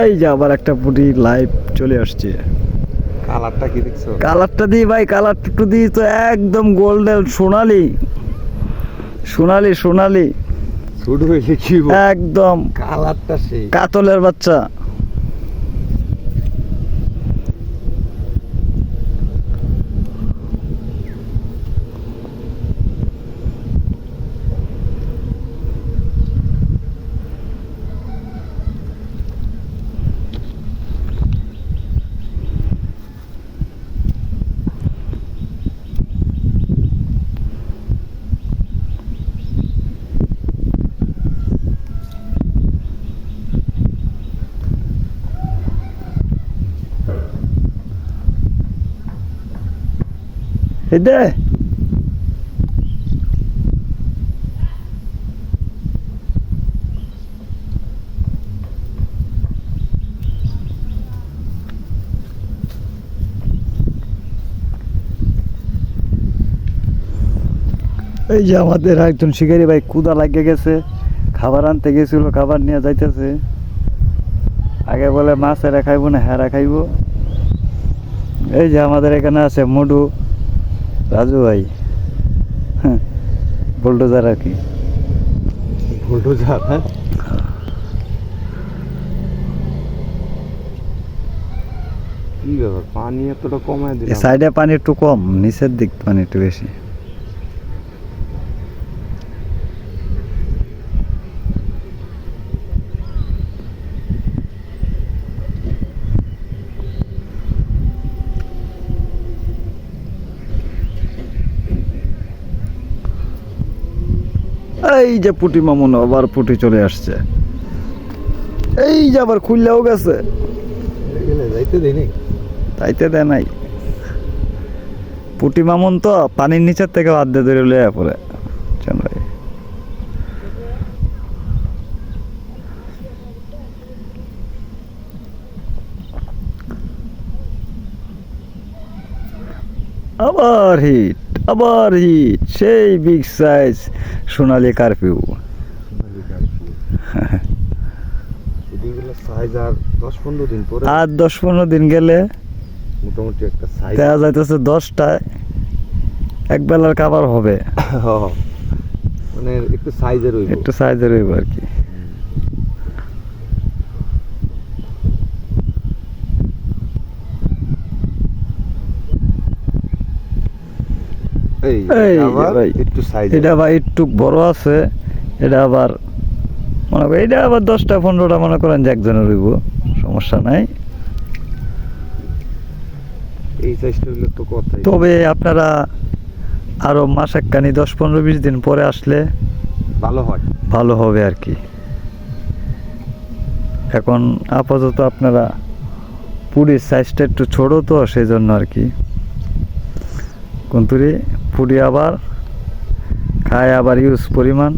এই যে আবার একটা পুটি লাইভ চলে আসছে। কালারটা কি দেখছো? কালারটা দিই ভাই, কালারটা একটু দিই তো, একদম গোল্ডেন সোনালি সোনালি সোনালি ছোট হইলে কি একদম কালারটা সেই কাতলের বাচ্চা। এটা এই যে আমাদের একজন শিকারি ভাই কুদা লাগিয়ে গেছে, খাবার আনতে গেছিল, খাবার নিয়ে যাইতেছে। আগে বলে মাছ এরা খাইবো না, হেরা খাইবো। এই যে আমাদের এখানে আছে মডু রাজু ভাই, বুলডোজার আর কি। বুলডোজার? হ্যাঁ, কি ব্যাপার, পানি এতটা কমায় দিলাম। সাইডে পানি একটু কম, নিচের দিক পানি একটু বেশি। এই যে পুটি মামুন, আবার পুটি চলে আসছে। এই যে আবার খুললেও গেছে, যাইতে দেয় নাই, তাইতে দেয় নাই। পুটি মামুন তো পানির নিচের থেকে আধে ধরে লইয়া পড়ে। চল ভাই, আবার হিট, আবার হিট, সেই বিগ সাইজ সোনালি কারফিউ। সাইজ আর 10-15 দিন পরে, আর 10-15 দিন গেলে মোটামুটি একটা সাইজ দেখা যাইতেছে 10টায় এক বেলার খাবার হবে। মানে একটু সাইজের হইব, একটু সাইজের হইব আর কি। এই এই আবার ভাই, একটু সাইজ, এটা ভাই একটু বড় আছে। এটা আবার মনে করেন, এটা আবার 10টা-15টা মনে করেন যে একজনের হইব, সমস্যা নাই। এই সাইজটা হইলে তো কথাই। তবে আপনারা আরো মাস একখানি 10-15-20 দিন পরে আসলে ভালো হয়, ভালো হবে আর কি। এখন আপাতত আপনারা পুরীর সাইজটা একটু ছোট তো, সেই জন্য আর কি। কুন্তুরি পুরি আবার খায়, আবার ইউজ পরিমাণ